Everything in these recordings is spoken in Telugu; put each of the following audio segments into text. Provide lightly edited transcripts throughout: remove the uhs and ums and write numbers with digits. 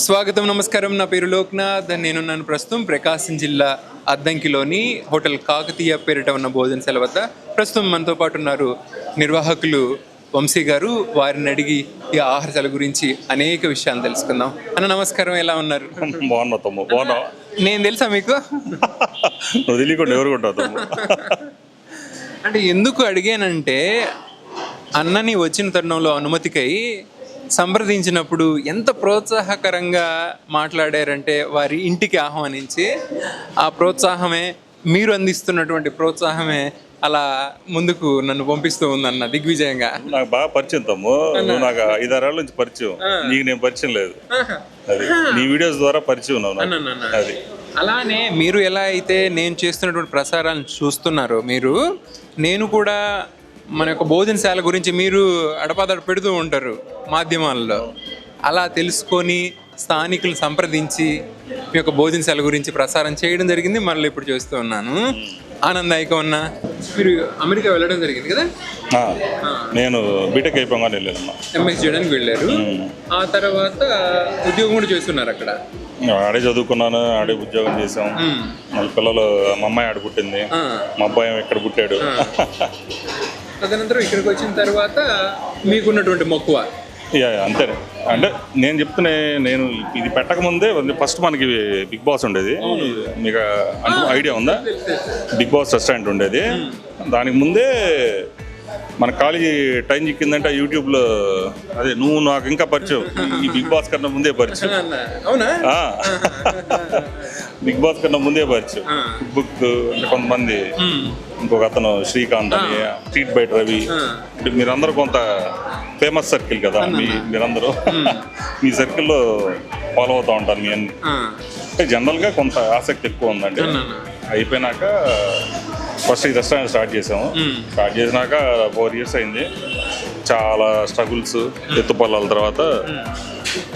స్వాగతం, నమస్కారం. నా పేరు లోక్నాథ్. నేనున్నాను ప్రస్తుతం ప్రకాశం జిల్లా అద్దంకిలోని హోటల్ కాకతీయ పేరిట ఉన్న భోజనశాల వద్ద. ప్రస్తుతం మనతో పాటు ఉన్నారు నిర్వాహకులు వంశీ గారు. వారిని అడిగి ఈ ఆహారశాల గురించి అనేక విషయాలు తెలుసుకుందాం. అన్న నమస్కారం, ఎలా ఉన్నారు? బాగున్నా తమ్ము, బాగున్నా. నేను తెలుసా మీకు? నువ్వు తెలియకుండా ఎవరు కొంటావు తమ్ము? అంటే ఎందుకు అడిగానంటే, అన్నని వచ్చిన తరుణంలో అనుమతికై సంప్రదించినప్పుడు ఎంత ప్రోత్సాహకరంగా మాట్లాడారంటే, వారి ఇంటికి ఆహ్వానించి ఆ ప్రోత్సాహమే, మీరు అందిస్తున్నటువంటి ప్రోత్సాహమే అలా ముందుకు నన్ను పంపిస్తూ ఉందన్న దిగ్విజయంగా. నాకు బాగా పరిచయం తమ్ము, నువ్వు నాకు 5-6 ఏళ్ళ నుంచి పరిచయం. నీకు నేను పరిచయం లేదు, అది నీ వీడియోస్ ద్వారా పరిచయం ఉన్నావు. అది అలానే మీరు ఎలా అయితే నేను చేస్తున్నటువంటి ప్రసారాలను చూస్తున్నారో, నేను కూడా మన యొక్క భోజనశాల గురించి మీరు అడపాదడ పెడుతూ ఉంటారు మాధ్యమాల్లో. అలా తెలుసుకొని స్థానికులు సంప్రదించి మీ యొక్క భోజనశాల గురించి ప్రసారం చేయడం జరిగింది. మళ్ళీ ఇప్పుడు చూస్తూ ఉన్నాను. ఆనందాయకం ఉన్నా. మీరు అమెరికా వెళ్ళడం జరిగింది కదా? నేను బీటెక్ అయిపోగానే వెళ్ళాను. ఎంఎస్ చేయడానికి వెళ్ళారు. ఆ తర్వాత ఉద్యోగం కూడా చేస్తున్నారు అక్కడ? ఆడే చదువుకున్నాను, ఆడే ఉద్యోగం చేసాం. మళ్ళీ పిల్లలు, మా అమ్మాయి ఆడ పుట్టింది, మా అబ్బాయి ఇక్కడ పుట్టాడు. తదనంతరం ఇక్కడికి వచ్చిన తర్వాత మీకున్నటువంటి మక్కువ అంతే. అంటే నేను చెప్తున్నా, నేను ఇది పెట్టకముందే ఫస్ట్ మనకి బిగ్ బాస్ ఉండేది. మీకు ఐడియా ఉందా? బిగ్ బాస్ రెస్టారెంట్ ఉండేది. దానికి ముందే మన కాలేజీ టైం చిక్కిందంటే యూట్యూబ్లో, అదే నువ్వు నాకు ఇంకా పరిచయం, ఈ బిగ్ బాస్ కన్నా ముందే పరిచయం. బిగ్ బాస్ కన్నా ముందే పరిచయం. బుక్ అంటే కొంతమంది, ఇంకొక అతను శ్రీకాంత్ అని, స్ట్రీట్ బైట్ రవి, అంటే మీరందరూ కొంత ఫేమస్ సర్కిల్ కదా. మీరందరూ మీ సర్కిల్లో ఫాలో అవుతూ ఉంటారు. మీ అన్ని జనరల్గా కొంత ఆసక్తి ఎక్కువ ఉందండి. అయిపోయినాక ఫస్ట్ ఈ రెస్టారెంట్ స్టార్ట్ చేసాము. స్టార్ట్ చేసినాక 4 years అయింది. చాలా స్ట్రగుల్స్, ఎత్తుపల్లాల తర్వాత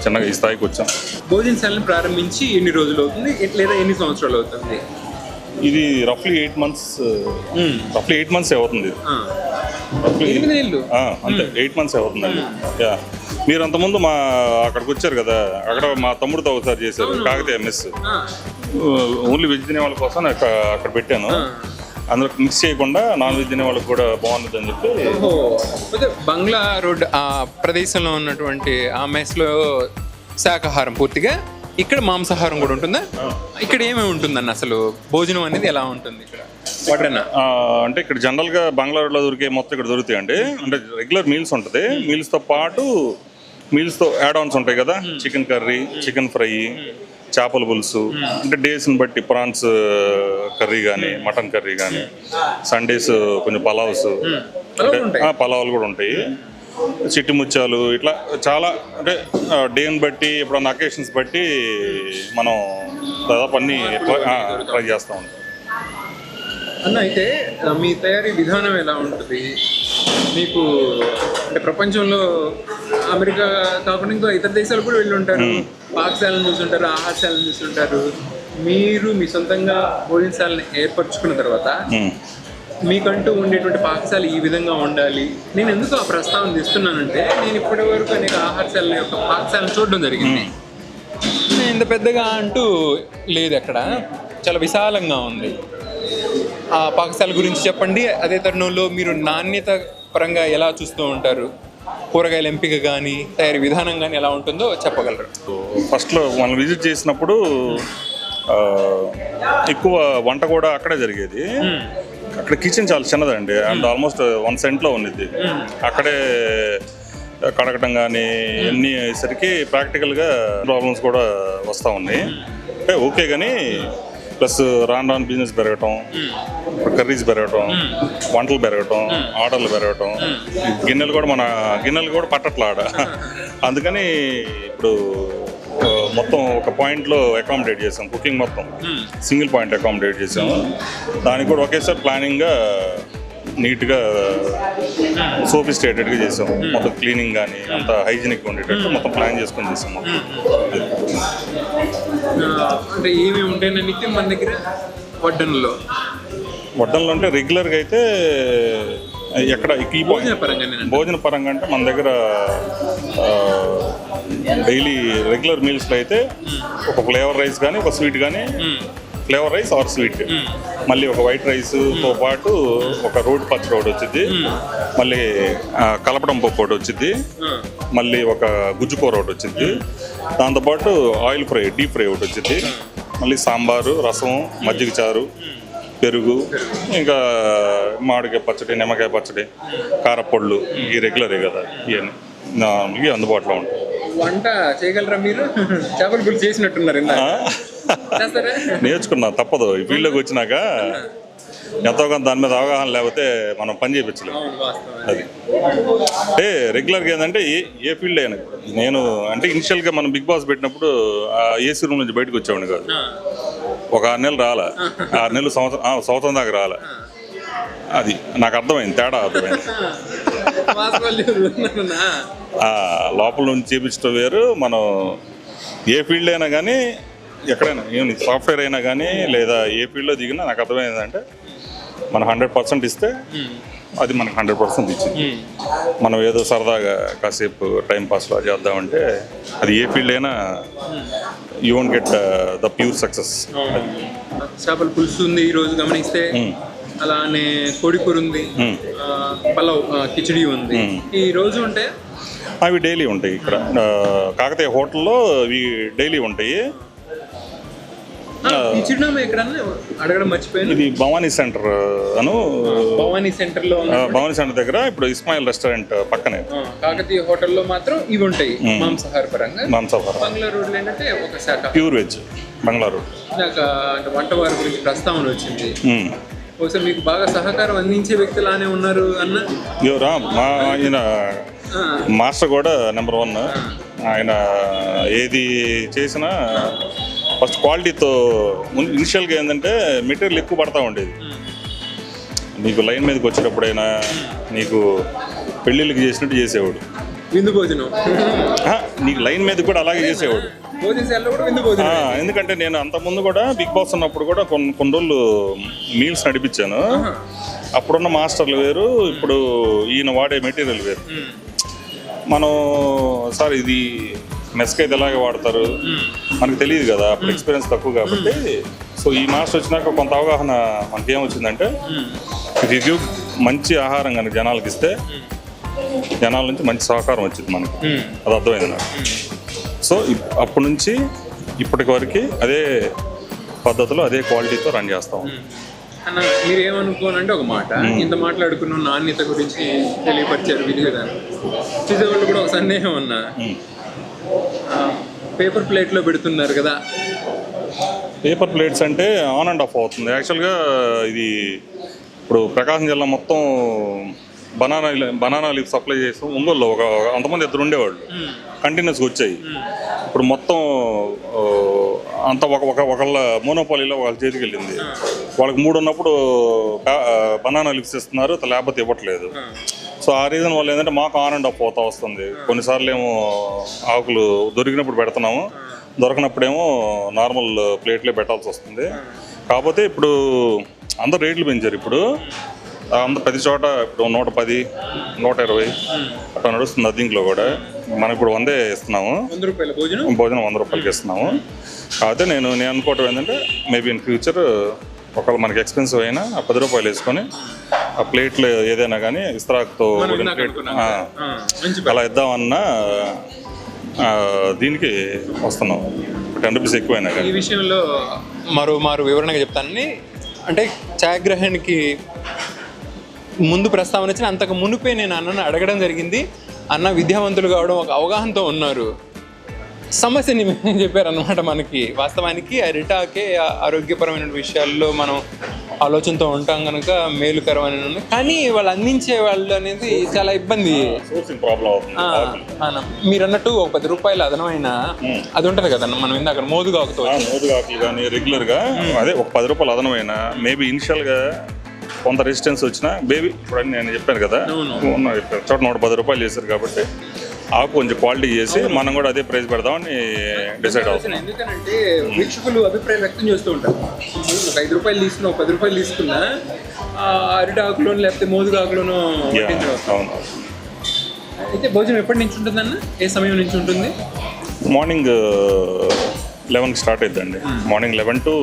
చిన్నగా ఈ స్థాయికి వచ్చాం. భోజనశాలను ప్రారంభించి ఎన్ని రోజులు అవుతుంది, లేదా ఎన్ని సంవత్సరాలు అవుతుంది? ఇది రఫ్లీ 8 months. రఫ్లీ 8 months అవుతుంది. అంతే, 8 months అవుతుందండి. మీరు అంతకుముందు అక్కడికి వచ్చారు కదా, అక్కడ మా తమ్ముడితో ఒకసారి చేశారు, కాకతీయ మెస్. ఓన్లీ వెజ్ తినే వాళ్ళ కోసం అక్కడ పెట్టాను. అందులో మిక్స్ చేయకుండా నాన్ వెజ్ తినే వాళ్ళకి కూడా బాగుంటుంది అని చెప్పి. బంగ్లా రోడ్ ఆ ప్రదేశంలో ఉన్నటువంటి ఆ మెస్లో శాకాహారం పూర్తిగా, ఇక్కడ మాంసాహారం కూడా ఉంటుందా? ఇక్కడ ఏమేమి ఉంటుందన్న అసలు భోజనం అనేది ఎలా ఉంటుంది ఇక్కడ? అంటే ఇక్కడ జనరల్గా బంగ్లా రోడ్లో దొరికే మొత్తం ఇక్కడ దొరుకుతాయండి. అంటే రెగ్యులర్ మీల్స్ ఉంటుంది. మీల్స్తో పాటు మీల్స్తో యాడ్ ఆన్స్ ఉంటాయి కదా. చికెన్ కర్రీ, చికెన్ ఫ్రై, చేపల పులుసు, అంటే డేస్ని బట్టి ప్రాన్స్ కర్రీ కానీ, మటన్ కర్రీ కానీ, సండేస్ కొంచెం పలావ్స్, అంటే పలావులు కూడా ఉంటాయి. చిట్టి ముత్యాలు, ఇట్లా చాలా, అంటే డేని బట్టి, ఎప్పుడన్నా అకేషన్స్ బట్టి మనం దాదాపు అన్నీ ట్రై చేస్తూ ఉంటాం. అన్న, అయితే మీ తయారీ విధానం ఎలా ఉంటుంది? మీకు అంటే ప్రపంచంలో అమెరికా కాకుండా ఇంకా ఇతర దేశాలు కూడా వెళ్ళి ఉంటారు, పాకశాలను చూస్తుంటారు, ఆహారశాలను చూస్తుంటారు. మీరు మీ సొంతంగా భోజనశాలను ఏర్పరచుకున్న తర్వాత మీకంటూ ఉండేటువంటి పాకశాల ఈ విధంగా ఉండాలి. నేను ఎందుకు ఆ ప్రస్తావన తీస్తున్నానంటే, నేను ఇప్పటి వరకు అనేక ఆహారశాల యొక్క పాకశాలను చూడడం జరిగింది. ఇంత పెద్దగా అంటూ లేదు, అక్కడ చాలా విశాలంగా ఉంది. ఆ పాకశాల గురించి చెప్పండి. అదే తరుణంలో మీరు నాణ్యత పరంగా ఎలా చూస్తూ ఉంటారు? కూరగాయల ఎంపిక కానీ, తయారీ విధానం కానీ ఎలా ఉంటుందో చెప్పగలరు? ఫస్ట్లో మనం విజిట్ చేసినప్పుడు ఎక్కువ వంట కూడా అక్కడే జరిగేది. అక్కడ కిచెన్ చాలా చిన్నదండి, అండ్ ఆల్మోస్ట్ 1 cent ఉన్నది. అక్కడే కడగటం కానీ అన్నీ అయ్యేసరికి ప్రాక్టికల్గా ప్రాబ్లమ్స్ కూడా వస్తూ ఉన్నాయి. అంటే ఓకే, కానీ ప్లస్ రాను బిజినెస్ పెరగటం, కర్రీస్ పెరగటం, వంటలు పెరగటం, ఆర్డర్లు పెరగటం, గిన్నెలు కూడా పట్టట్లా ఆడ. అందుకని ఇప్పుడు మొత్తం ఒక పాయింట్లో అకామిడేట్ చేసాం. కుకింగ్ మొత్తం సింగిల్ పాయింట్ అకామిడేట్ చేసాము. దానికి కూడా ఒకేసారి ప్లానింగ్గా నీట్గా సోఫిస్టికేటెడ్గా చేసాం. మొత్తం క్లీనింగ్ కానీ అంత హైజీనిక్గా ఉండేటట్టు మొత్తం ప్లాన్ చేసుకొని చేసాం. అంటే ఏమేమి ఉంటాయి నిత్యం మన దగ్గర వడ్డనలో అంటే రెగ్యులర్గా అయితే ఎక్కడ ఈ భోజన పరంగా భోజన పరంగా అంటే మన దగ్గర డైలీ రెగ్యులర్ మీల్స్లో అయితే ఒక ఫ్లేవర్ రైస్ కానీ ఒక స్వీట్ కానీ, ఫ్లేవర్ రైస్ ఆర్ స్వీట్, మళ్ళీ ఒక వైట్ రైస్తో పాటు ఒక రోడ్ పచ్చడి ఒకటి వచ్చింది, మళ్ళీ కలపడం పప్పు ఒకటి వచ్చింది, మళ్ళీ ఒక గుజ్జు కూర ఒకటి వచ్చింది, దాంతోపాటు ఆయిల్ ఫ్రై డీప్ ఫ్రై ఒకటి వచ్చింది, మళ్ళీ సాంబారు, రసం, మజ్జిగ చారు, పెరుగు, ఇంకా మామిడికాయ పచ్చడి, నిమ్మకాయ పచ్చడి, కారపొళ్ళు, ఈ రెగ్యులరే కదా ఇవన్నీ అందుబాటులో ఉంటాయి. వంట చేయగలరా మీరు? చేపల పులుసు చేసినట్టున్నారు నేర్చుకున్నా, తప్పదు. ఈ ఫీల్డ్లోకి వచ్చినాక ఎంతో కొంత దాని మీద అవగాహన లేకపోతే మనం పని చేయించలేము. అది అంటే రెగ్యులర్గా ఏంటంటే ఏ ఫీల్డ్ అయినా నేను అంటే ఇనిషియల్గా మనం బిగ్ బాస్ పెట్టినప్పుడు ఆ ఏసీ రూమ్ నుంచి బయటకు వచ్చేవాడిని కాదు. ఒక 6 నెలలు రాలే, 6 నెలలు సంవత్సరం దాకా రాలే. అది నాకు అర్థమైంది, తేడా అర్థమైంది. లోపల నుంచి చేపించడం వేరు. మనం ఏ ఫీల్డ్ అయినా కానీ, ఎక్కడైనా ఏమి సాఫ్ట్వేర్ అయినా కానీ, లేదా ఏ ఫీల్డ్లో దిగినా నాకు అర్థమైందంటే మనం 100% ఇస్తే అది మనకు 100% ఇచ్చింది. మనం ఏదో సరదాగా కాసేపు టైం పాస్లో చేద్దామంటే అది ఏ ఫీల్డ్ అయినా you won't get the pure success. చేపల పులుసు ఉంది ఈరోజు గమనిస్తే, అలానే కోడి కూర ఉంది, పలావ్, కిచిడి ఉంది. ఈ రోజు ఉంటే అవి డైలీ ఉంటాయి ఇక్కడ కాకతీయ హోటల్లో. ఇవి డైలీ ఉంటాయి. అడగడం మర్చిపోయాను, ఇది భవానీ సెంటర్ భవానీ సెంటర్లో, భవానీ సెంటర్ దగ్గర ఇప్పుడు ఇస్మాయిల్ రెస్టారెంట్ పక్కనే. కాకతీయ హోటల్లో మాత్రం ఇవి ఉంటాయి మాంసాహార పరంగా. బంగ్లా రోడ్లో ఏంటంటే ఒక శాఖ ప్యూర్ వెజ్ బంగ్లా రోడ్. అంటే వంట వారి గురించి ప్రస్తావన వచ్చింది. బహుశా మీకు బాగా సహకారం అందించే వ్యక్తులానే ఉన్నారు అన్న. ఎవరా ఆయన మాస్టర్ కూడా నెంబర్ 1. ఆయన ఏది చేసినా ఫస్ట్ క్వాలిటీతో. ఇనిషియల్గా ఏంటంటే మెటీరియల్ ఎక్కువ పడతా ఉండేది. నీకు లైన్ మీదకి వచ్చేటప్పుడైనా నీకు పెళ్ళిళ్ళకి చేసినట్టు చేసేవాడు. విందు భోజనం నీకు లైన్ మీద కూడా అలాగే చేసేవాడు. ఎందుకంటే నేను అంతకుముందు కూడా బిగ్ బాస్ ఉన్నప్పుడు కూడా కొన్ని రోజులు మీల్స్ నడిపించాను. అప్పుడున్న మాస్టర్లు వేరు, ఇప్పుడు ఈయన వాడే మెటీరియల్ వేరు. మనం సార్ ఇది మెస్కి అయితే ఎలాగే వాడతారు మనకు తెలియదు కదా, అప్పుడు ఎక్స్పీరియన్స్ తక్కువ కాబట్టి. సో ఈ మాస్టర్ వచ్చినాక కొంత అవగాహన మనకేమొచ్చిందంటే, ఇఫ్ యూ గివ్ మంచి ఆహారం కనుక జనాలకి ఇస్తే జనాల నుంచి మంచి సహకారం వచ్చింది మనకు. అది అర్థమైంది నాకు. సో అప్పటి నుంచి ఇప్పటి వరకు అదే పద్ధతిలో అదే క్వాలిటీతో రన్ చేస్తాం. అన్న మీరు ఏమనుకోనంటే ఒక మాట, ఇంత మాట్లాడుకున్న నాణ్యత గురించి తెలియపరిచారు విధి విధానం. చూసేవాళ్ళు కూడా ఒక సందేహం అన్న, పేపర్ ప్లేట్లో పెడుతున్నారు కదా. పేపర్ ప్లేట్స్ అంటే ఆన్ అండ్ ఆఫ్ అవుతుంది. యాక్చువల్గా ఇది ఇప్పుడు ప్రకాశం జిల్లా మొత్తం బనానా లీఫ్ సప్లై చేస్తాం. ఒంగోలులో అంతమంది 2 ఉండేవాళ్ళు, కంటిన్యూస్గా వచ్చాయి. ఇప్పుడు మొత్తం అంత ఒకళ్ళ మోనోపాలీలో వాళ్ళ చేతికి వెళ్ళింది. వాళ్ళకి 3 ఉన్నప్పుడు బనానా లీఫ్స్ ఇస్తున్నారు, లేకపోతే ఇవ్వట్లేదు. సో ఆ రీజన్ వల్ల ఏంటంటే మాకు ఆన్ అండ్ ఆఫ్ అవుతా వస్తుంది. కొన్నిసార్లు ఏమో ఆకులు దొరికినప్పుడు పెడుతున్నాము, దొరకనప్పుడేమో నార్మల్ ప్లేట్లే పెట్టాల్సి వస్తుంది. కాకపోతే ఇప్పుడు అందరు రేట్లు పెంచారు. ఇప్పుడు ప్రతి చోట ఇప్పుడు 110, 120 అట్లా నడుస్తుంది. దీంట్లో కూడా మనం ఇప్పుడు 100 ఇస్తున్నాము, భోజనం 100 రూపాయలకి ఇస్తున్నాము. కాకపోతే నేను అనుకోవటం ఏంటంటే మేబీ ఇన్ ఫ్యూచర్ ఒకవేళ మనకి ఎక్స్పెన్సివ్ అయినా ఆ 10 రూపాయలు వేసుకొని ఆ ప్లేట్లు ఏదైనా కానీ ఇస్త్రాక్తో ప్లేట్ అలా ఇద్దామన్నా దీనికి వస్తున్నాం. 10 రూపీస్ ఎక్కువైనా కానీ. ఈ విషయంలో మరో వివరణగా చెప్తానని, అంటే ఛాయాగ్రహణకి ముందు ప్రస్తావన వచ్చిన అంతకు మునిపే నేను అన్నను అడగడం జరిగింది. అన్న విద్యావంతులు కావడం, ఒక అవగాహనతో ఉన్నారు, సమస్యని చెప్పారన్నమాట. మనకి వాస్తవానికి ఆ రిటాకే ఆరోగ్యపరమైన విషయాల్లో మనం ఆలోచనతో ఉంటాం కనుక మేలుకరమైన, కానీ వాళ్ళు అందించే వాళ్ళు అనేది చాలా ఇబ్బంది. మీరు అన్నట్టు ఒక 10 రూపాయలు అదనమైన అది ఉంటుంది కదన్న. మనం ఇందాక మోదుగాకుతో కానీ రెగ్యులర్గా అదే ఒక 10 రూపాయలు అదనమైన మేబీ ఇనిషియల్గా కొంత రెసిస్టెన్స్ వచ్చినా బేబీ ఇప్పుడు నేను చెప్పాను కదా, చోట 110 రూపాయలు చేశారు కాబట్టి ఆకు కొంచెం క్వాలిటీ చేసి మనం కూడా అదే ప్రైస్ పెడదామని డిసైడ్ అవుతుంది. ఎందుకంటే వీక్షకులు అభిప్రాయం వ్యక్తం చేస్తూ ఉంటారు, ఒక 5 రూపాయలు తీసుకున్నా, ఒక 10 రూపాయలు తీసుకున్నా అరిటాకులోను లేకపోతే మోదుగాకులోనూ వడ్డించడం. అవును. అయితే భోజనం ఎప్పటి నుంచి ఉంటుందన్న, ఏ సమయం నుంచి ఉంటుంది? మార్నింగ్ 11కి స్టార్ట్ అవుతుందండి. మార్నింగ్ 11 to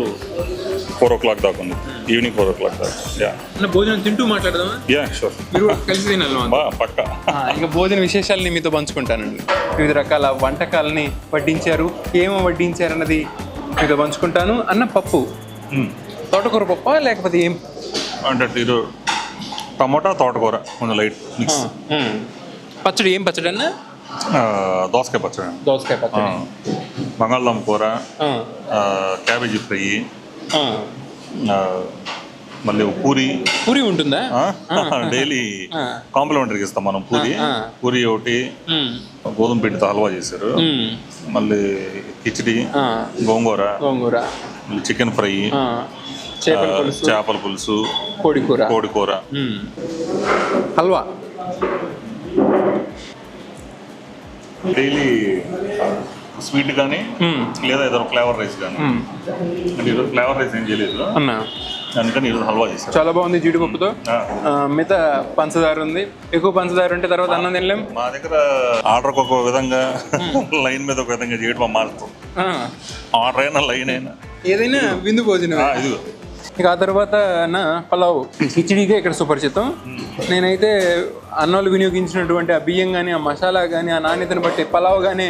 4 o'clock దాకా ఉంది. ఈవినింగ్ 4 o'clock దాకా. యా అన్న భోజనం తింటూ మాట్లాడదామా? Yeah sure. మీరు కూడా కలిసి తినాలి. పక్కా. ఇంకా భోజన విశేషాలని మీతో పంచుకుంటానండి. వివిధ రకాల వంటకాలని వడ్డించారు, ఏమో వడ్డించారు అన్నది మీతో పంచుకుంటాను. అన్న పప్పు తోటకూర పప్ప లేకపోతే ఏం అంటే ఇది టమోటా తోటకూర కొంచెం లైట్ మిక్స్. పచ్చడి ఏం పచ్చడి అన్న? దోసకాయ పచ్చడి. దోసకాయ పచ్చడి, బంగాళదుంప కూర, క్యాబేజీ ఫ్రై, మళ్ళీ పూరి ఉంటుందా? డైలీ కాంప్లిమెంటరీకి ఇస్తాం మనం. పూరి ఒకటి, గోధుమ పిండితో హల్వా చేశారు, మళ్ళీ కిచిడి, గోంగూర, మళ్ళీ చికెన్ ఫ్రై, చేపల పులుసు, కోడికూర, హల్వా. డైలీ స్వీట్ కానీ లేదా ఏదైనా ఫ్లేవర్ రైస్ కానీ. అంటే ఈరోజు ఫ్లేవర్ రైస్ ఏం చేయలేదు అన్న, అందుకని ఈరోజు హల్వా చేశారు. చాలా బాగుంది జీడిపప్పుతో. మిగతా పంచదార ఉంది, ఎక్కువ పంచదార ఉంటే తర్వాత అన్నం తినలేం. మా దగ్గర ఆర్డర్కి ఒక విధంగా లైన్ మీద ఒక విధంగా చేయడం మారుతాం. ఆర్డర్ అయినా లైన్ అయినా ఏదైనా విందు భోజనం. ఇదిగో ఇక ఆ తర్వాత నా పలావ్, కిచిడీగా ఇక్కడ సుపరిచితం. నేనైతే అన్నాలు వినియోగించినటువంటి ఆ బియ్యం కానీ, ఆ మసాలా కానీ, ఆ నాణ్యతను బట్టి పలావ్ గానే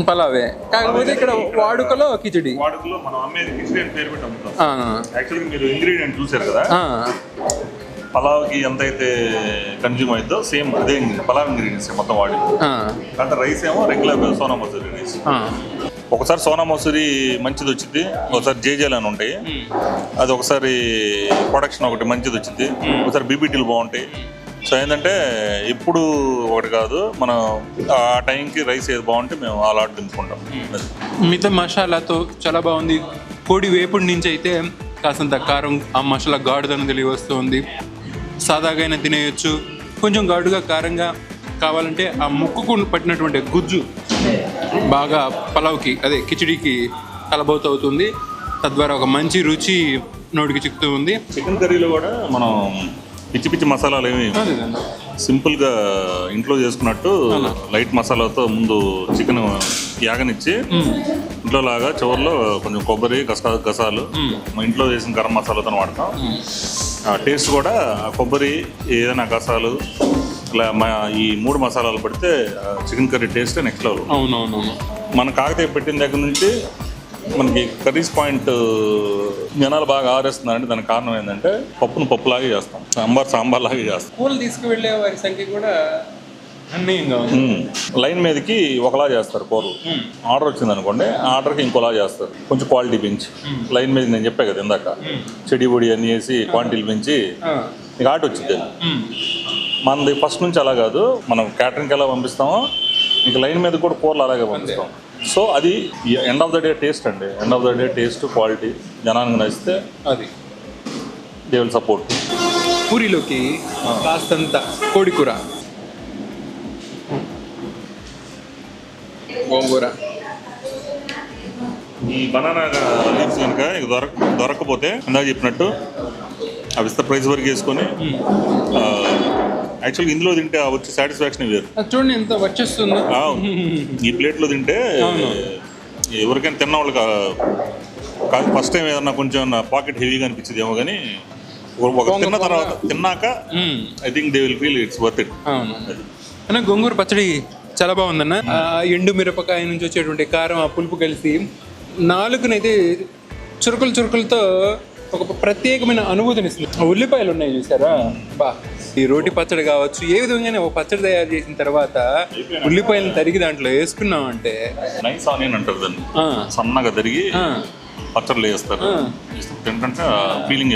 పలావే. కాకపోతే ఇక్కడ వాడుకలో కిచిడి. వాడుకలో మనం అమ్మేది కిచిడి అని పేరు పెట్టి అమ్ముతాం. యాక్చువల్గా మీరు ఇంగ్రీడియంట్ చూసారు కదా, పలావ్కి ఎంత అయితే కన్జ్యూమ్ అవుతుందో సేమ్ అదే పలావ్ ఇంగ్రీడియంట్స్ మొత్తం వాడి. అంటే రైస్ ఏమో రెగ్యులర్ సోనా మసూరి రైస్. ఒకసారి సోనా మసూరి మంచిది వచ్చింది, ఒకసారి జేజేలు అని ఉంటాయి, అది ఒకసారి ప్రొడక్షన్ ఒకటి మంచిది వచ్చింది, ఒకసారి బీబీటీలు బాగుంటాయి. సో ఏంటంటే ఇప్పుడు ఒకటి కాదు, మనం ఆ టైంకి రైస్ ఏది బాగుంటే మేము ఆ లాట్ దింపుకుంటాం. మిగతా మసాలాతో చాలా బాగుంది. కోడి వేపుడి నుంచి అయితే కాసంత కారం, ఆ మసాలా ఘాటుదనం తెలియ వస్తుంది. సాదాగా తినేయచ్చు, కొంచెం ఘాటుగా కారంగా కావాలంటే ఆ ముక్కుకు పట్టినటువంటి గుజ్జు బాగా పలావ్కి, అదే కిచిడీకి కలబోతు అవుతుంది. తద్వారా ఒక మంచి రుచి నోటికి చిక్కుతూ ఉంది. చికెన్ కర్రీలో కూడా మనం పిచ్చి పిచ్చి మసాలాలు ఏమి, సింపుల్గా ఇంట్లో చేసుకున్నట్టు లైట్ మసాలాతో ముందు చికెన్ యాగనిచ్చి ఇంట్లో లాగా చివరిలో కొంచెం కొబ్బరి గసాలు మా ఇంట్లో చేసిన గరం మసాలాతో వాడతాం. టేస్ట్ కూడా కొబ్బరి, ఏదైనా గసాలు, ఇలా ఈ 3 మసాలాలు పడితే chicken curry taste next level. అవునవునవును. మన కాకతీయ పెట్టిన దగ్గర నుంచి మనకి కర్రీస్ పాయింట్ జనాలు బాగా ఆరేస్తున్నారంటే దానికి కారణం ఏంటంటే పప్పును పప్పులాగే చేస్తాం, సాంబార్ లాగే చేస్తాం. కూరలు తీసుకువెళ్ళే వారి సంఖ్య కూడా గణనీయంగా ఉంది. లైన్ మీదకి ఒకలా చేస్తారు కూరలు. ఆర్డర్ వచ్చింది అనుకోండి, ఆర్డర్కి ఇంకోలా చేస్తారు, కొంచెం క్వాలిటీ పెంచి. లైన్ మీద నేను చెప్పా కదా ఇందాక, చెడి పొడి అన్ని వేసి క్వాంటిటీలు పెంచి నీకు ఆట వచ్చింది. మనది ఫస్ట్ నుంచి అలా కాదు, మనం క్యాటరింగ్కి ఎలా పంపిస్తామో నీకు లైన్ మీద కూడా కూరలు అలాగే పంపిస్తాం. సో అది end of the day taste అండి. End of the day taste, quality జనానికి నచ్చితే అది దే విల్ సపోర్ట్. పూరిలోకి కాస్తంత కోడికూర, గోంగూర, ఈ బనానా లీవ్స్ కనుక దొరకకపోతే ఇందాక చెప్పినట్టు అవి ఇస్తే ప్రైస్ వరకు వేసుకొని యాక్చువల్గా ఇందులో తింటే వచ్చే సాటిస్ఫాక్షన్ వేరు. చూడండి ఎంత వచ్చేస్తుందో. ఈ ప్లేట్లో తింటే ఎవరికైనా తిన్న వాళ్ళు కాదు, ఫస్ట్ టైం ఏదన్నా కొంచెం పాకెట్ హెవీగా అనిపించింది ఏమో, కానీ ఒక తిన్న తర్వాత తిన్నాక I think they will feel it's worth it. అన్న గోంగూర పచ్చడి చాలా బాగుందన్న. ఎండు మిరపకాయ నుంచి వచ్చేటువంటి కారం, ఆ పులుపు కలిసి నాలుగునైతే చురుకులతో ఒక ప్రత్యేకమైన అనుభూతిని ఇస్తుంది. ఉల్లిపాయలు ఉన్నాయి చూసారా, బా ఈ రోటి పచ్చడి కావచ్చు, ఏ విధంగానే ఒక పచ్చడి తయారు చేసిన తర్వాత ఉల్లిపాయలను తరిగి దాంట్లో వేసుకున్నాం అంటే నైస్ ఆనియన్ అంటారు దాన్ని, సన్నగా తరిగి పచ్చళ్ళు వేస్తారు, తింటే ఫీలింగ్.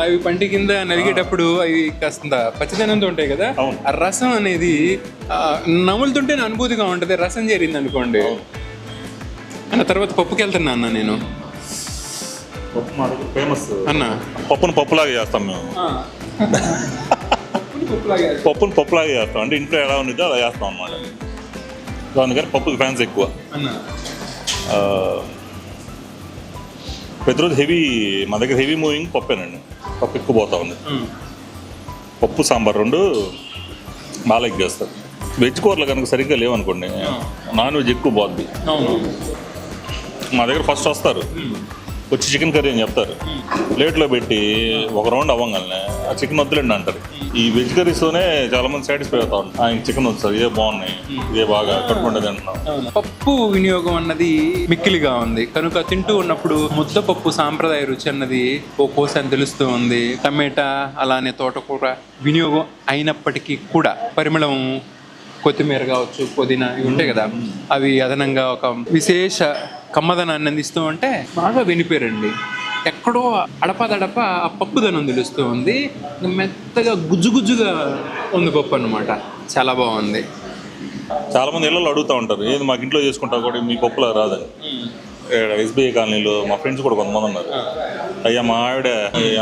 అవి పంటి కింద నలిగేటప్పుడు అవి కాస్త పచ్చదనంతో ఉంటాయి కదా, ఆ రసం అనేది నములుతుంటే అనుభూతిగా ఉంటుంది. రసం చేరింది అనుకోండి. అన్న తర్వాత పప్పుకి వెళ్తున్నా అన్న నేను. పప్పు మా దగ్గర ఫేమస్ అన్న. పప్పును పప్పులాగా చేస్తాం మేము. పప్పును పప్పులాగా చేస్తాం అంటే ఇంట్లో ఎలా ఉండిద్దో అలా చేస్తాం అన్నమాట. అందుకని పప్పుకి ఫ్యాన్స్ ఎక్కువ. ప్రతిరోజు మా దగ్గర హెవీ మూవింగ్ పప్పేనండి. పప్పు ఎక్కువ పోతా ఉంది. పప్పు సాంబార్ 2 బాగా లైక్ చేస్తారు. వెజ్ కూరలు కనుక సరిగ్గా లేవనుకోండి, నాన్ వెజ్ ఎక్కువ పోద్ది. మా దగ్గర ఫస్ట్ వస్తారు, వచ్చి చికెన్ కర్రీ అని చెప్తారు, ప్లేట్లో పెట్టి ఒక రౌండ్ అవ్వగానే ఆ చికెన్ వద్దులేండి అంటారు. ఈ వెజ్ కర్రీస్తోనే చాలా మంది సాటిస్ఫై అవుతా ఉంటారు. ఆయన చికెన్ వస్తారు, ఇదే బాగున్నాయి, ఇదే బాగా కట్టుకుంటుంది అంటున్నాం. పప్పు వినియోగం అన్నది మిక్కిలిగా ఉంది కనుక తింటూ ఉన్నప్పుడు ముద్దపప్పు సాంప్రదాయ రుచి అన్నది ఓ కోస అని తెలుస్తూ ఉంది. టమాటా అలానే తోటకూర వినియోగం అయినప్పటికీ కూడా పరిమళం, కొత్తిమీర కావచ్చు, పుదీనా ఇవి ఉంటాయి కదా, అవి అదనంగా ఒక విశేష కమ్మదనాన్ని అందిస్తూ ఉంటే బాగా వినిపోయారండి. ఎక్కడో అడపదడప ఆ పప్పుదనం తెలుస్తూ ఉంది. మెత్తగా గుజ్జుగా ఉంది పప్పు అన్నమాట. చాలా బాగుంది. చాలా మంది ఇళ్ళలో అడుగుతూ ఉంటారు, ఏది మాకు ఇంట్లో చేసుకుంటా కూడా మీ పప్పులా రాదని. ఎస్బీఐ కాలనీలో మా ఫ్రెండ్స్ కూడా కొంతమంది ఉన్నారు. అయ్యా మా ఆవిడ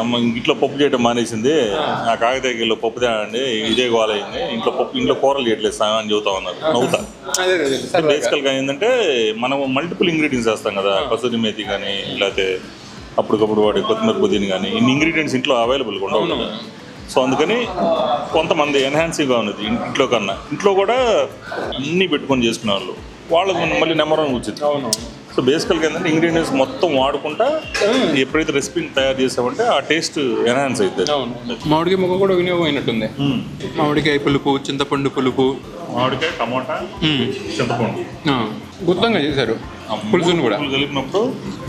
అమ్మ ఇంట్లో పప్పు చేయడం మానేసింది, ఆ కాగితాకిలో పప్పు తేడండి, ఇదే గోలైంది, ఇంట్లో కూరలు చేయట్లేదు అని చెబుతా ఉన్నారు. నవ్వుతా. బేసికల్గా ఏంటంటే మనం మల్టిపుల్ ఇంగ్రీడియంట్స్ వేస్తాం కదా, కసూరి మేతి కానీ లేకపోతే అప్పటికప్పుడు వాడి కొత్తిమీర పుదీనా కానీ, ఇన్ని ఇంగ్రీడియంట్స్ ఇంట్లో అవైలబుల్గా ఉండవు కదా. సో అందుకని కొంతమంది ఎన్హాన్సింగ్గా ఉన్నది ఇంట్లో కన్నా. ఇంట్లో కూడా అన్నీ పెట్టుకొని చేసుకునే వాళ్ళకు మళ్ళీ నెంబర్ 1 కూర్చుంది. సో బేసికల్గా ఏంటంటే ఇంగ్రీడియంట్స్ మొత్తం వాడుకుంటా ఎప్పుడైతే రెసిపీని తయారు చేసామంటే ఆ టేస్ట్ ఎన్హాన్స్ అవుతుంది. మామిడికాయ ముక్క కూడా వినియోగం అయినట్టుంది. మామిడికాయ పులుపు, చింతపండు పులుపు, మామిడికాయ, టమాటా, చింతపండు గుత్తంగా చేశారు. పులుసును కూడా కలిపినప్పుడు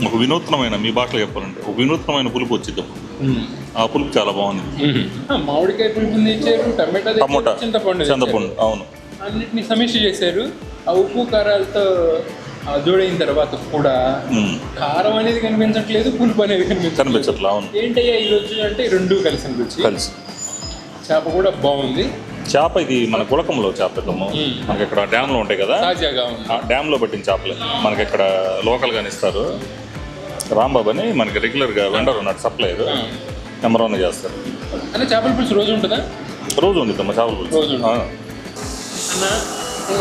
ఒక వినూత్నమైన, మీ భాషలో చెప్పాలంటే ఒక వినూత్నమైన పులుపు వచ్చింది. ఆ పులుపు చాలా బాగుంది. మామిడికాయ పులుపు తెచ్చారు, టమాటా, చింతపండు అవును, అన్నిటిని సమీక్ష చేశారు. ఆ ఉప్పు కారాలతో జోడైన తర్వాత కూడా కారం అనేది కనిపించట్లేదు, పులుపు అనేది కనిపించట్లేదు. అవును. ఏంటయ్యా ఈ రోజు అంటే 2 కలిసి చేప కూడా బాగుంది. చేప ఇది మన గుళకంలో చేప మనకి ఇక్కడ డ్యామ్లో ఉంటాయి కదా, డ్యామ్లో పట్టిన చేపలే మనకి ఇక్కడ లోకల్గానే ఇస్తారు. రాంబాబు అని మనకి రెగ్యులర్గా వెండర్ ఉన్నాడు, సప్లైర్, నెంబర్ 1 చేస్తారు. అంటే చేపల పులుసు రోజు ఉంటుందా? రోజు ఉండిద్దమ్మా చేపల పులుసు.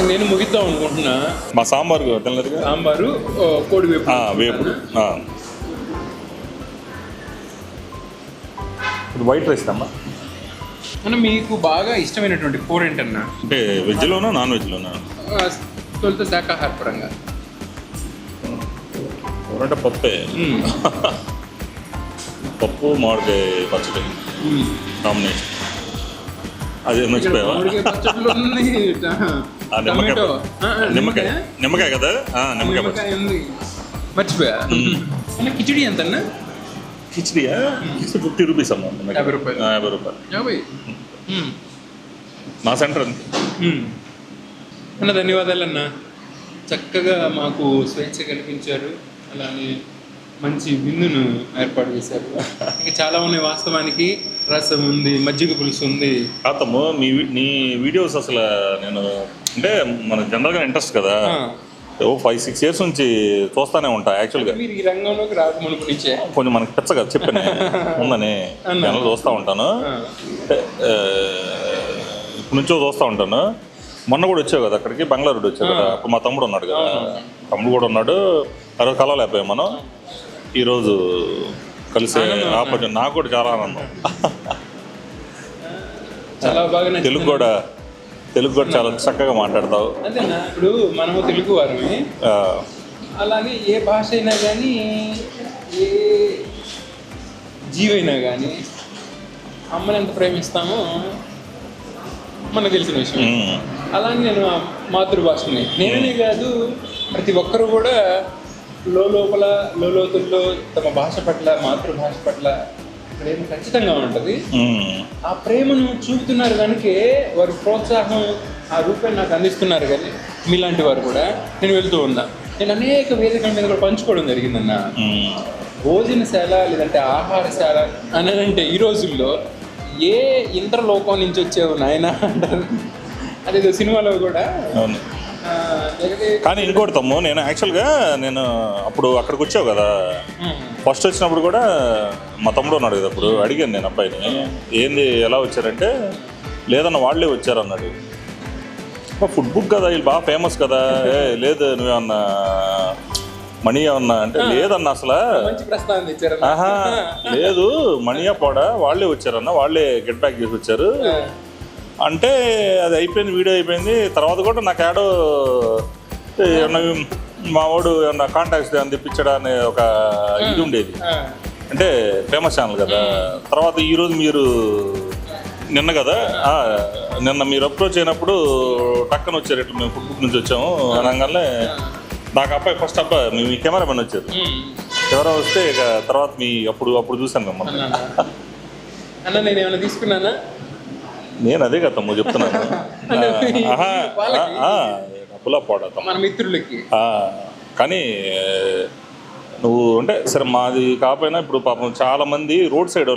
నేను ముగిద్దాం అనుకుంటున్నా. మా సాంబారు తినలేదు. సాంబారు, కోడి వేపుడు, వైట్ రైస్ అమ్మా. అన్న మీకు బాగా ఇష్టమైనటువంటి కూర ఏంటన్నా? అంటే వెజ్లోనా నాన్ వెజ్లోనా? తొలుత శాకాహార పరంగా అంటే పప్పే. పప్పు మామిడికాయ పచ్చడి కాంబినేషన్. అదే మర్చిపోయావా? నిమ్మకాయ కదా, నిమ్మకాయ మర్చిపోయా. కిచిడి ఎంత అన్న? కిచిడియా 50 రూపీస్ అమ్మా. 50 రూపాయలు. మా సెంటర్ అన్న ధన్యవాదాలు అన్న. చక్కగా మాకు స్వేచ్ఛ కల్పించారు, అలానే మంచి విందును ఏర్పాటు చేశారు. ఇంకా చాలా ఉన్నాయి వాస్తవానికి. రసం ఉంది, మజ్జిగ పులుసు ఉంది. కాతమ్ము నీ వీడియోస్ అసలు నేను అంటే మన జనరల్గా ఇంట్రెస్ట్ కదా, 5-6 years నుంచి చూస్తూనే ఉంటా. యాక్చువల్గా మీరు ఈ రంగంలోకి రాకమునుపు నుంచే కొంచెం మనకి పెచ్చ కదా చెప్పాను ఉందని జనరల్ చూస్తూ ఉంటాను. ఇప్పుడు నుంచో చూస్తూ ఉంటాను. మొన్న కూడా వచ్చావు కదా అక్కడికి, బంగ్లారు వచ్చావు కదా, అప్పుడు మా తమ్ముడు ఉన్నాడు కదా, తమ్ముడు కూడా ఉన్నాడు. ఆ రోజు కలవలేకపోయాం మనం. ఈరోజు కలిసే ఆపర్చునిటీ నాకు కూడా చాలా ఆనందం. చాలా బాగా తెలుగు కూడా చాలా చక్కగా మాట్లాడతావు. అంతేనా? ఇప్పుడు మనము తెలుగు వారమే, అలాగే ఏ భాష అయినా కానీ, ఏ జీవైనా కానీ అమ్మని ఎంత ప్రేమిస్తామో మనకు తెలిసిన విషయం. అలాగే నేను మాతృభాషని నేనే కాదు, ప్రతి ఒక్కరు కూడా లోతుల్లో తమ భాష పట్ల, మాతృభాష పట్ల ప్రేమ ఖచ్చితంగా ఉంటుంది. ఆ ప్రేమను చూపుతున్నారు కనుకే వారి ప్రోత్సాహం ఆ రూపాయి నాకు అందిస్తున్నారు. కానీ మీలాంటి వారు కూడా నేను వెళ్తూ ఉన్నా. నేను అనేక వేదికల మీద కూడా పంచుకోవడం జరిగిందన్న. భోజనశాల లేదంటే ఆహారశాల అని అంటే ఈ రోజుల్లో ఏ ఇంద్రలోకం నుంచి వచ్చేవు నాయన అంటారు. అదేదో సినిమాలో కూడా. కానీ ఇంకోటి తమ్ము, నేను యాక్చువల్గా అప్పుడు అక్కడికి వచ్చావు కదా, ఫస్ట్ వచ్చినప్పుడు కూడా మా తమ్ముడు ఉన్నాడు కదా, అప్పుడు అడిగాను నేను అబ్బాయిని, ఏంది ఎలా వచ్చారంటే, లేదన్న వాళ్ళే వచ్చారన్నాడు. ఫుడ్ బుక్ కదా, వీళ్ళు బాగా ఫేమస్ కదా. లేదు నువ్వేమన్నా మనీ ఏమన్నా అంటే లేదన్న అసలు. మంచి ప్రస్తావన తెచ్చారు. ఆహా లేదు, మనీయా పోడా వాళ్ళే వచ్చారన్న, వాళ్ళే గెట్ బ్యాక్ చేసి వచ్చారు అంటే అది అయిపోయింది, వీడియో అయిపోయింది. తర్వాత కూడా నాకు యాడో ఏమన్నా మా వాడు ఏమన్నా కాంటాక్ట్స్ అని తెప్పించడా అనే ఒక ఇది ఉండేది. అంటే ఫేమస్ ఛానల్ కదా. తర్వాత ఈరోజు మీరు నిన్న కదా, నిన్న మీరు అప్రోచ్ అయినప్పుడు టక్కన వచ్చారు, ఇట్లా మేము ఫుడ్ నుంచి వచ్చాము అనగానే నాకు అబ్బాయి ఫస్ట్ అబ్బాయి మీ కెమెరామెన్ వచ్చారు. ఎవరో వస్తే ఇక తర్వాత మీ అప్పుడు చూశాను మిమ్మల్ని. అన్న నేను ఏమైనా తీసుకున్నానా? నేను అదే కదా తమ్ముడు చెప్తున్నాను. డబ్బులా పోడా మన మిత్రులకి. కానీ నువ్వు అంటే సరే మాది కాకపోయినా ఇప్పుడు పాపం చాలా మంది రోడ్ సైడ్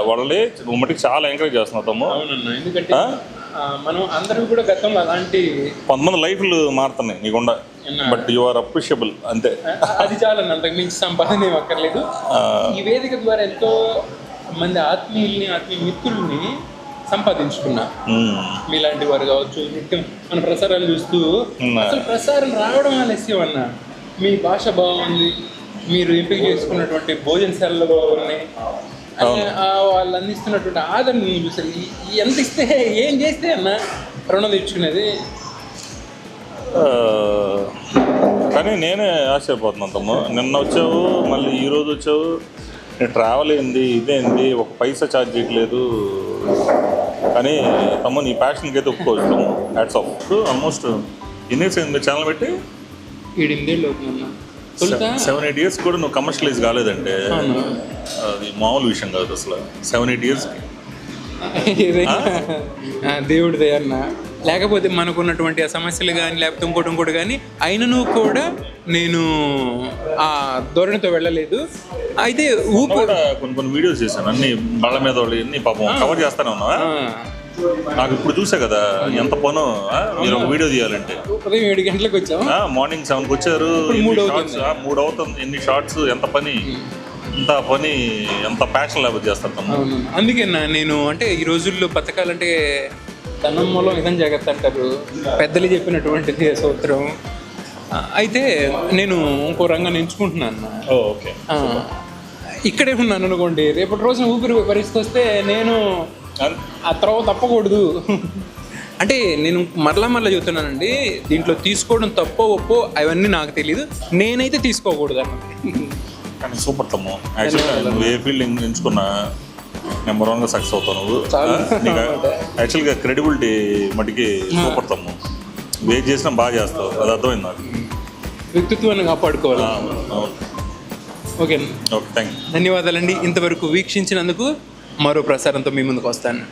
వాళ్ళే నువ్వు మటుకు చాలా ఎంకరేజ్ చేస్తున్నావు తమ్ము. అవునన్నా, ఎందుకంటే మనం అందరూ కూడా గతంలో అలాంటి కొంతమంది లైఫ్లు మారుతున్నాయి నీకుండా, బట్ యు ఆర్ అప్రిషియబుల్ అంతే. అది చాలా అంతకు మించి సంపాదన ఏం అక్కర్లేదు. ఈ వేదిక ద్వారా ఎంతో మంది ఆత్మీయ మిత్రుల్ని సంపాదించుకున్నా. మీలాంటి వారు కావచ్చు, నిత్యం మన ప్రసారాలు చూస్తూ అసలు ప్రసారం రావడం ఆలస్యం అన్న. మీ భాష బాగుంది, మీరు ఎంపిక చేసుకున్నటువంటి భోజనశాలలో బాగున్నాయి, వాళ్ళు అందిస్తున్నటువంటి ఆదరణ చూసారు. ఎంత ఇస్తే ఏం చేస్తే అన్న రుణం తెచ్చుకునేది. కానీ నేనే ఆశ్చర్యపోతున్నాను తమ్ము. నిన్న వచ్చావు, మళ్ళీ ఈరోజు వచ్చావు. నేను ట్రావెల్ అయింది, ఇదేంది, ఒక పైసా ఛార్జ్ చేయట్లేదు. కానీ తమ్ము నీ ప్యాషన్కి అయితే ఒప్పుకోవచ్చు తమ్ము. Hats off. ఆల్మోస్ట్ ఎన్ని ఇయర్స్ అయింది ఛానల్ పెట్టి? 7-8 ఏళ్ళు అవుతుందన్న. 7-8 ఇయర్స్ కూడా నువ్వు కమర్షియలైజ్ కాలేదంటే అది మామూలు విషయం కాదు అసలు. 7-8 ఇయర్స్కి దేవుడి దయన్న. లేకపోతే మనకున్నటువంటి ఆ సమస్యలు కానీ లేకపోతే ఇంకోటి కానీ అయినను కూడా నేను ఆ ధోరణితో వెళ్ళలేదు. అయితే కొన్ని వీడియోస్ చేశాను, అన్ని బళ్ళ మీద వాళ్ళు అన్ని పాపం కవర్ చేస్తానే ఉన్నావా? నాకు ఇప్పుడు చూసా కదా ఎంత పను. మీరు ఒక వీడియో తీయాలంటే ఉదయం 7 గంటలకు వచ్చాము, మార్నింగ్ 7కి వచ్చారు, 3 అవుతుంది. ఎన్ని షార్ట్స్, ఎంత పని, ఎంత పని, ఎంత ప్యాషన్ లేకపోతే చేస్తాను. అందుకే నేను అంటే ఈ రోజుల్లో బతకాలంటే ధనం మూలం ఇదం జాగ్రత్త అంటారు పెద్దలు చెప్పినటువంటిది సూత్రం. అయితే నేను ఇంకో రంగాన్ని ఎంచుకుంటున్నాను. ఓకే, ఇక్కడే ఉన్నాను అనుకోండి, రేపటి రోజున ఊపిరి పరిస్థితి వస్తే నేను ఆ తర్వాత తప్పకూడదు. అంటే నేను మరలా చెబుతున్నానండి, దీంట్లో తీసుకోవడం తప్పో ఒప్పో అవన్నీ నాకు తెలియదు, నేనైతే తీసుకోకూడదు అన్నది. కానీ సూపర్ తమ్ము. యాక్చువల్గా నువ్వు ఏ ఫీల్డ్ ఎంచుకున్నా నెంబర్ 1గా సక్సెస్ అవుతావు నువ్వు. నీకు యాక్చువల్గా క్రెడిబిలిటీ మటుకి సూపర్ తమ్ము. నువ్వు ఏది చేసినా బాగా చేస్తావు, అది అర్థమైంది నాకు. వ్యక్తిత్వాన్ని కాపాడుకోవాలి. ఓకే, థ్యాంక్ యూ, ధన్యవాదాలండి. ఇంతవరకు వీక్షించినందుకు. మరో ప్రసారంతో మీ ముందుకు వస్తాను.